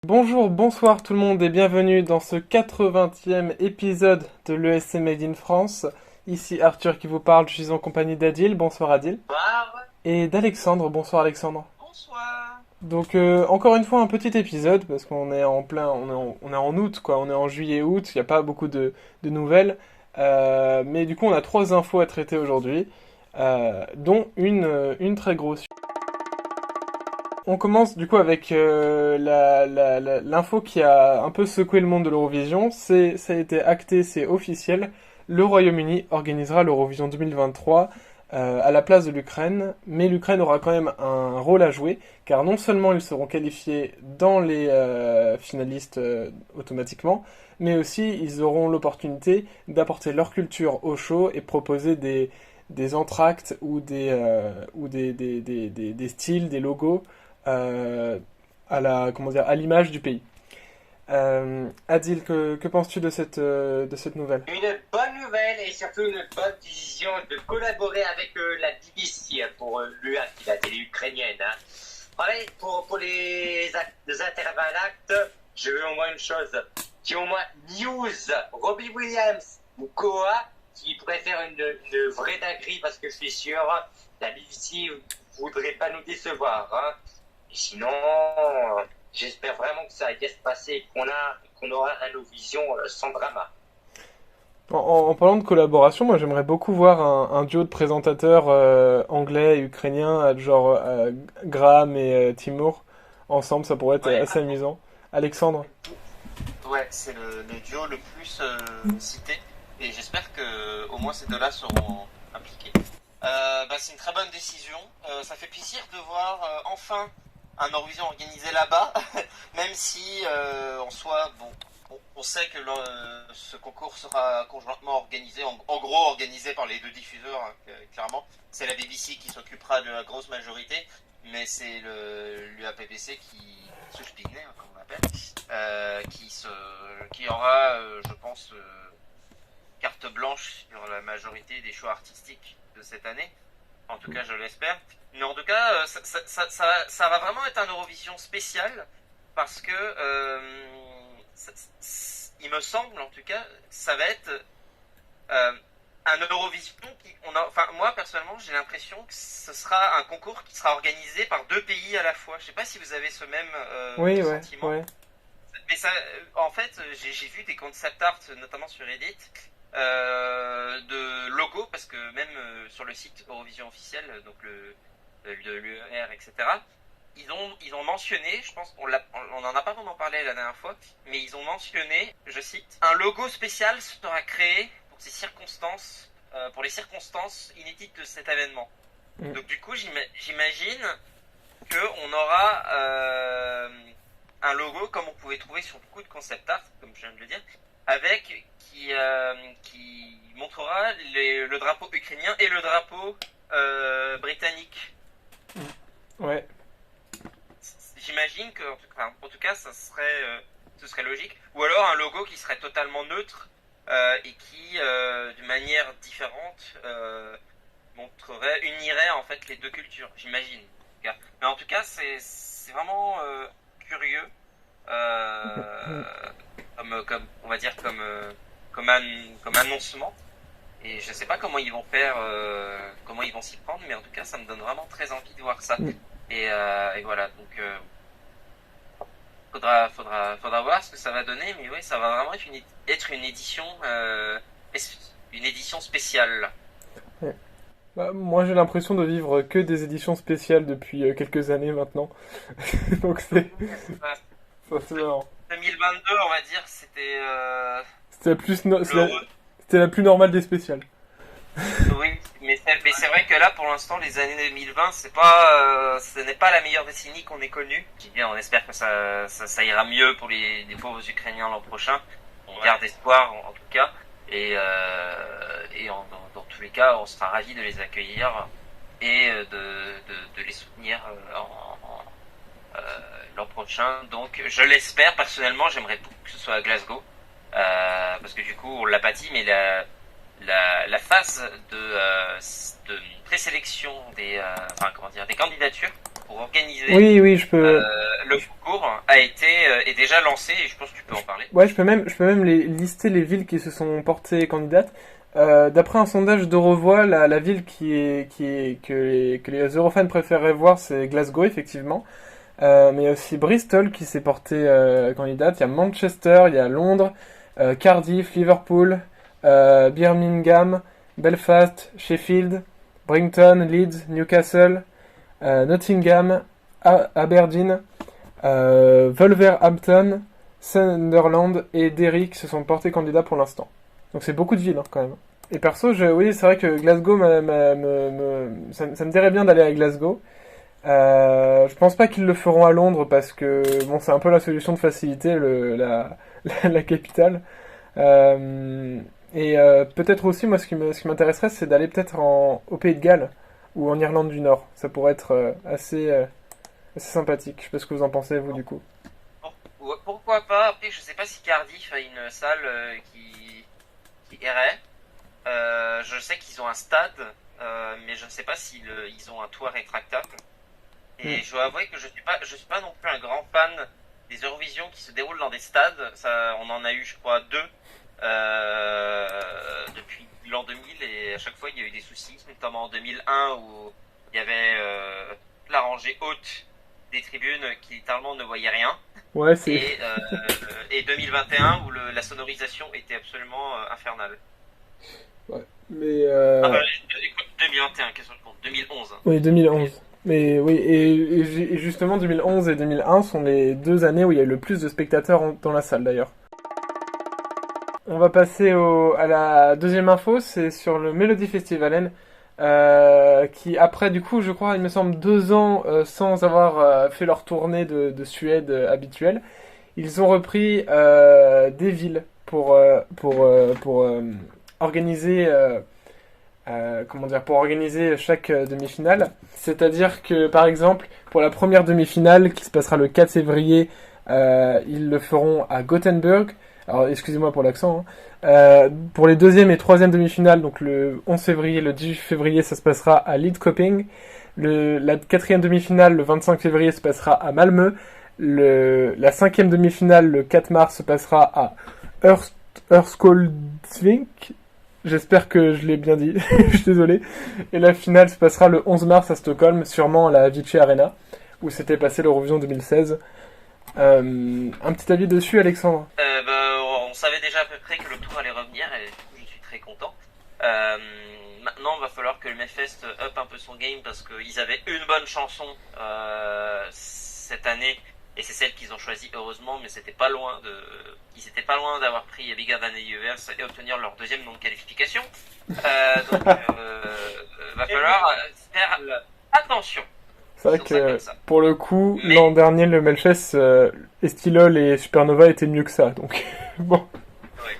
Bonjour, bonsoir tout le monde et bienvenue dans ce 80e épisode de l'ESC Made in France. Ici Arthur qui vous parle, je suis en compagnie d'Adil, bonsoir Adil, Bonsoir. et d'Alexandre, bonsoir Alexandre. Bonsoir. Donc encore une fois un petit épisode parce qu'on est en plein, on est en août quoi, on est en juillet-août, il n'y a pas beaucoup de nouvelles, mais du coup on a trois infos à traiter aujourd'hui, dont une très grosse. On commence du coup avec l'info qui a un peu secoué le monde de l'Eurovision. Ça a été acté, c'est officiel. Le Royaume-Uni organisera l'Eurovision 2023 à la place de l'Ukraine, mais l'Ukraine aura quand même un rôle à jouer, car non seulement ils seront qualifiés dans les finalistes automatiquement, mais aussi ils auront l'opportunité d'apporter leur culture au show et proposer des entr'actes ou des styles, des logos comment dire, à l'image du pays. Adil, que penses-tu de cette nouvelle? Une bonne nouvelle et surtout une bonne décision de collaborer avec la BBC pour l'UA, qui est la télé ukrainienne. Ouais, pour les intervalles actes, je veux au moins une chose. Qui au moins News, Robbie Williams ou Koa qui pourrait faire une vraie dinguerie parce que je suis sûr la BBC voudrait pas nous décevoir. Et sinon, j'espère vraiment que ça va bien se passer et qu'on aura un Eurovision sans drama. En parlant de collaboration, moi j'aimerais beaucoup voir un duo de présentateurs anglais et ukrainiens, genre Graham et Timur, ensemble, ça pourrait être Ouais, assez amusant. Alexandre? ouais, c'est le duo le plus cité et j'espère que au moins ces deux-là seront impliqués. C'est une très bonne décision. Ça fait plaisir de voir enfin un Eurovision organisé là-bas, même si en soi, bon, on sait que ce concours sera conjointement organisé, en gros organisé par les deux diffuseurs, hein, clairement. C'est la BBC qui s'occupera de la grosse majorité, mais c'est l'UAPBC Suspigné, comme on l'appelle, qui aura, je pense, carte blanche sur la majorité des choix artistiques de cette année. En tout cas, je l'espère. Mais en tout cas, ça va vraiment être un Eurovision spécial parce que il me semble, en tout cas, ça va être un Eurovision enfin, moi personnellement, j'ai l'impression que ce sera un concours qui sera organisé par deux pays à la fois. Je sais pas si vous avez ce même Oui, ouais, sentiment. ouais. Mais ça, en fait, j'ai vu des concept art, notamment sur Reddit, de logos, parce que même sur le site Eurovision officiel, donc l'UER, etc., ils ont mentionné, je pense, on en a pas vraiment parlé la dernière fois, mais ils ont mentionné, je cite, un logo spécial sera créé pour ces circonstances, pour les circonstances inédites de cet événement. Mm. Donc du coup, j'imagine qu'on aura un logo comme on pouvait trouver sur beaucoup de concept art, comme je viens de le dire, avec qui montrera le drapeau ukrainien et le drapeau britannique. Ouais. J'imagine que, en tout cas, ce serait logique. Ou alors un logo qui serait totalement neutre et qui, d'une manière différente, unirait en fait les deux cultures. J'imagine. Mais en tout cas, c'est vraiment curieux. Comme on va dire comme annoncement, et je sais pas comment ils vont faire, comment ils vont s'y prendre, mais en tout cas ça me donne vraiment très envie de voir ça. Et voilà, donc faudra voir ce que ça va donner, mais oui, ça va vraiment être une édition spéciale. Ouais. Bah, moi j'ai l'impression de vivre que des éditions spéciales depuis quelques années maintenant. Donc c'est marrant. 2022, on va dire, c'était C'était la plus normale des spéciales. oui, mais c'est vrai que là, pour l'instant, les années 2020, c'est pas, ce n'est pas la meilleure décennie qu'on ait connue. Je dis bien, on espère que ça ira mieux pour les pauvres Ukrainiens l'an prochain. On garde espoir, en tout cas. Et dans tous les cas, on sera ravis de les accueillir et de les soutenir l'an prochain. Donc, je l'espère, personnellement, j'aimerais beaucoup que ce soit à Glasgow. Parce que du coup, on l'a pas dit, mais la phase de présélection des candidatures pour organiser Oui, je peux. le concours est déjà lancé et je pense que tu peux en parler. Ouais, je peux même lister les villes qui se sont portées candidates. D'après un sondage d'Eurovoix, la ville que les Eurofans préféreraient voir, c'est Glasgow, effectivement. Mais il y a aussi Bristol qui s'est porté candidate. Il y a Manchester, il y a Londres, Cardiff, Liverpool, Birmingham, Belfast, Sheffield, Brighton, Leeds, Newcastle, Nottingham, Aberdeen, Wolverhampton, Sunderland et Derry se sont portés candidats pour l'instant. Donc c'est beaucoup de villes quand même. Et perso, oui, c'est vrai que Glasgow, ça me dirait bien d'aller à Glasgow. Je pense pas qu'ils le feront à Londres parce que bon, c'est un peu la solution de facilité, la capitale. Peut-être aussi, moi, ce qui m'intéresserait, c'est d'aller peut-être au Pays de Galles ou en Irlande du Nord. Ça pourrait être assez sympathique. Je sais pas ce que vous en pensez, vous, du coup. Pourquoi pas? Après, je sais pas si Cardiff a une salle qui irait. Je sais qu'ils ont un stade, mais je ne sais pas s'ils ils ont un toit rétractable. Et je dois avouer que je suis pas non plus un grand fan des Eurovisions qui se déroulent dans des stades. Ça, on en a eu, je crois, 2 depuis l'an 2000 et à chaque fois il y a eu des soucis, notamment en 2001 où il y avait la rangée haute des tribunes qui littéralement ne voyait rien. Ouais, c'est. Et 2021 où la sonorisation était absolument infernale. Ouais, mais. Écoute, 2021, qu'est-ce que je compte? 2011. Oui, 2011. Mais oui, et justement 2011 et 2001 sont les 2 années où il y a eu le plus de spectateurs dans la salle d'ailleurs. On va passer à la deuxième info, c'est sur le Melody Festivalen, qui après du coup, je crois, il me semble 2 ans sans avoir fait leur tournée de Suède habituelle, ils ont repris des villes pour organiser pour organiser chaque demi-finale. C'est-à-dire que, par exemple, pour la première demi-finale, qui se passera le 4 février, ils le feront à Gothenburg. Alors, excusez-moi pour l'accent. Pour les deuxième et troisième demi-finales, donc le 11 février, le 18 février, ça se passera à Lidköping. La quatrième demi-finale, le 25 février, se passera à Malmö. La cinquième demi-finale, le 4 mars, se passera à Örnsköldsvik. J'espère que je l'ai bien dit, je suis désolé. Et la finale se passera le 11 mars à Stockholm, sûrement à la Avicii Arena, où s'était passé l'Eurovision 2016. Un petit avis dessus, Alexandre? On savait déjà à peu près que le tour allait revenir, et du coup je suis très content. Maintenant, il va falloir que le Melfest up un peu son game, parce qu'ils avaient une bonne chanson cette année, et c'est celle qu'ils ont choisie heureusement, mais ils étaient pas loin d'avoir pris Bigger Than the Universe et obtenir leur deuxième nom de qualification. Donc va falloir faire attention. C'est vrai que pour le coup, l'an dernier, le Melfest, Estilol et Supernova étaient mieux que ça, donc bon. Ouais.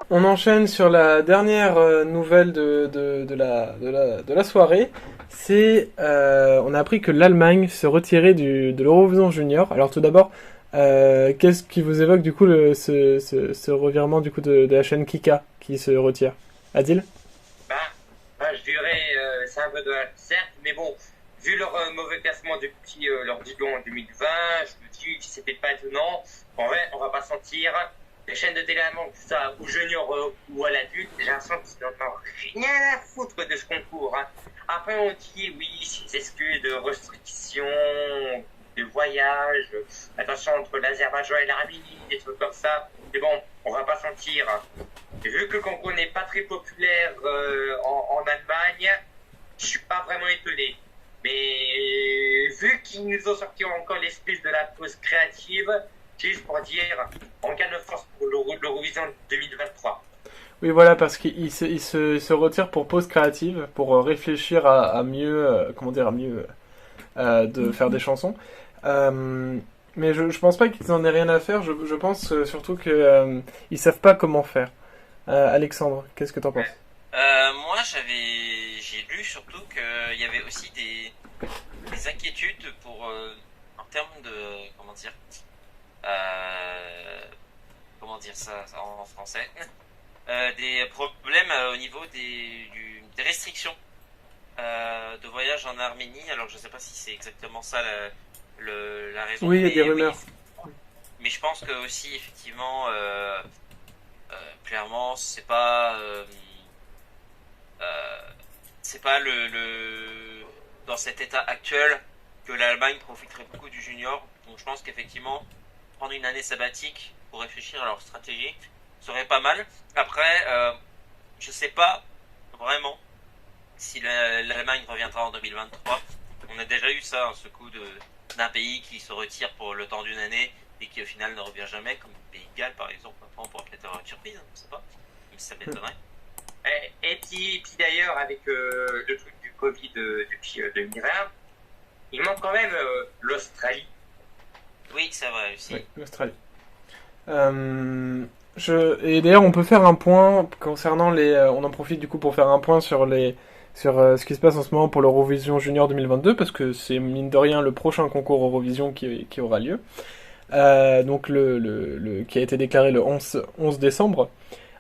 On enchaîne sur la dernière nouvelle de la soirée. On a appris que l'Allemagne se retirait de l'Eurovision Junior. Alors tout d'abord, qu'est-ce qui vous évoque du coup ce revirement du coup de la chaîne Kika qui se retire? Adil? Je dirais c'est un peu de certes, mais bon, vu leur mauvais classement depuis leur doublon en 2020, je me dis que c'était pas étonnant. En vrai, on va pas sentir. Les chaînes de télé allemandes, que ça, ou junior ou à l'adulte, j'ai l'impression qu'ils n'en ont rien à foutre de ce concours. Hein. Après, on dit oui, c'est des excuses de restriction, de voyage, attention entre l'Azerbaïdjan et l'Arménie, des trucs comme ça. Mais bon, on va pas sentir. Et vu que le concours n'est pas très populaire en Allemagne, je suis pas vraiment étonné. Mais vu qu'ils nous ont sorti encore l'espèce de la pause créative, juste pour dire, on gagne force pour l'Eurovision 2023. Oui, voilà, parce qu'il se retire pour pause créative, pour réfléchir à mieux, de faire des chansons. Mais je pense pas qu'ils en aient rien à faire. Je pense surtout que ils savent pas comment faire. Alexandre, qu'est-ce que t'en penses? Moi, j'ai lu surtout qu'il y avait aussi des inquiétudes en termes de comment dire ça en français. des problèmes au niveau des restrictions de voyage en Arménie. Alors je sais pas si c'est exactement ça la raison. Oui, il y a des rumeurs. Mais je pense que aussi effectivement, clairement, c'est pas dans cet état actuel que l'Allemagne profiterait beaucoup du junior. Donc je pense qu'effectivement, prendre une année sabbatique pour réfléchir à leur stratégie serait pas mal. Après, je sais pas vraiment si l'Allemagne reviendra en 2023. On a déjà eu ça, ce coup d'un pays qui se retire pour le temps d'une année et qui au final ne revient jamais, comme le Pays de Galles par exemple. Après, on pourra peut-être avoir une surprise, on ne sait pas, même si ça m'étonnerait. Et puis d'ailleurs, avec le truc du Covid depuis 2020, il manque quand même l'Australie. Oui, c'est vrai aussi. Oui, l'Australie. Et d'ailleurs, on peut faire un point concernant on en profite du coup pour faire un point sur ce qui se passe en ce moment pour l'Eurovision Junior 2022, parce que c'est mine de rien le prochain concours Eurovision qui aura lieu. Donc qui a été déclaré le 11 décembre.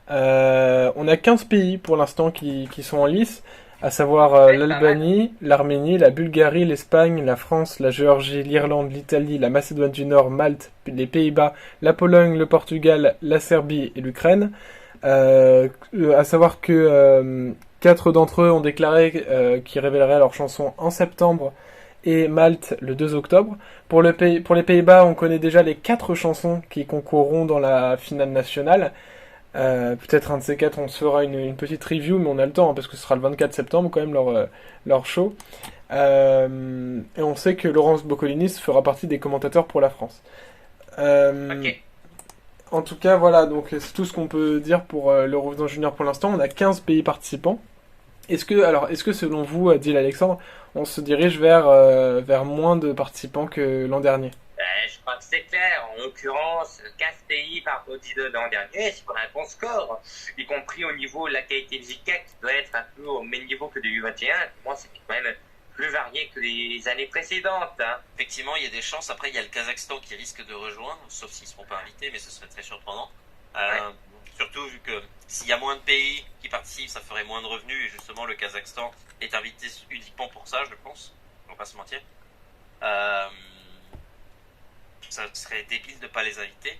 On a 15 pays pour l'instant qui sont en lice, à savoir l'Albanie, l'Arménie, la Bulgarie, l'Espagne, la France, la Géorgie, l'Irlande, l'Italie, la Macédoine du Nord, Malte, les Pays-Bas, la Pologne, le Portugal, la Serbie et l'Ukraine. À savoir que 4 d'entre eux ont déclaré qu'ils révéleraient leur chanson en septembre et Malte le 2 octobre. Pour les Pays-Bas, on connaît déjà les 4 chansons qui concourront dans la finale nationale. Peut-être un de ces 4 on se fera une petite review, mais on a le temps, hein, parce que ce sera le 24 septembre quand même leur show. Et on sait que Laurence Boccolini fera partie des commentateurs pour la France. Ok. En tout cas, voilà, donc c'est tout ce qu'on peut dire pour l'Eurovision Junior pour l'instant. On a 15 pays participants. Est-ce que selon vous, dit Alexandre, on se dirige vers moins de participants que l'an dernier? Je crois que c'est clair. En l'occurrence, 15 pays par rapport de l'an dernier, c'est pas un bon score, y compris au niveau de la qualité musicale qui doit être un peu au même niveau que 2021. Pour moi, c'est quand même plus varié que les années précédentes. Hein. Effectivement, il y a des chances. Après, il y a le Kazakhstan qui risque de rejoindre, sauf s'ils ne seront pas invités, mais ce serait très surprenant. Ouais. Surtout vu que s'il y a moins de pays qui participent, ça ferait moins de revenus. Et justement, le Kazakhstan est invité uniquement pour ça, je pense. On va pas se mentir. Ça serait débile de ne pas les inviter.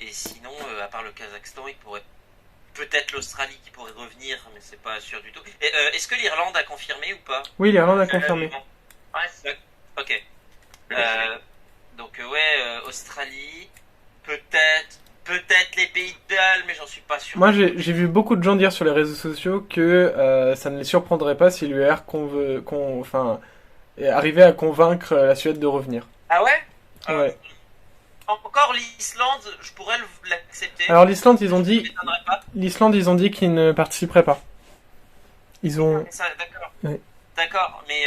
Et sinon, à part le Kazakhstan, il pourrait peut-être l'Australie qui pourrait revenir, mais c'est pas sûr du tout. Est-ce que l'Irlande a confirmé ou pas? Oui, l'Irlande a confirmé. Ok. Donc Australie, peut-être les Pays de Galles, mais j'en suis pas sûr. Moi, j'ai vu beaucoup de gens dire sur les réseaux sociaux que ça ne les surprendrait pas si l'UR arrivait à convaincre la Suède de revenir. Ah ouais? Ouais. Encore l'Islande, je pourrais l'accepter. Alors l'Islande, ils ont dit pas. qu'ils ne participeraient pas. Ils ont. D'accord. Ouais. D'accord, mais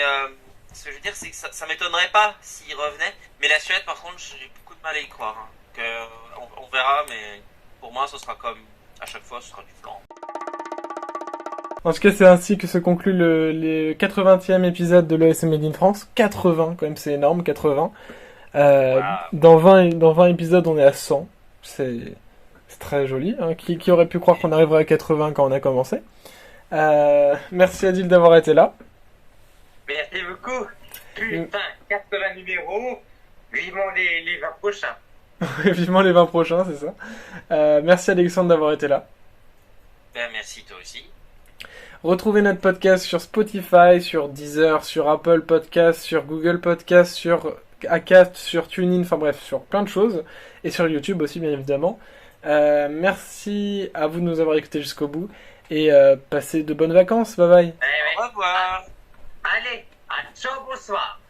ce que je veux dire, c'est que ça m'étonnerait pas s'ils revenaient. Mais la Suède, par contre, j'ai beaucoup de mal à y croire. Hein. On verra, mais pour moi, ce sera comme à chaque fois, ce sera du flan. En tout cas, c'est ainsi que se conclut le 80e épisode de l'ESM Made in France. 80, quand même, c'est énorme, 80. Wow. Dans 20 épisodes, on est à 100. C'est très joli. Hein. Qui aurait pu croire qu'on arriverait à 80 quand on a commencé? Merci Adil d'avoir été là. Merci beaucoup. Putain, 80 numéros. Vivement les 20 prochains. Vivement les 20 prochains, c'est ça. Merci Alexandre d'avoir été là. Ben, merci toi aussi. Retrouvez notre podcast sur Spotify, sur Deezer, sur Apple Podcast, sur Google Podcast, sur Acast, sur TuneIn, enfin bref, sur plein de choses. Et sur YouTube aussi, bien évidemment. Merci à vous de nous avoir écoutés jusqu'au bout. Et passez de bonnes vacances. Bye bye. Au revoir. Allez, ciao, bonsoir.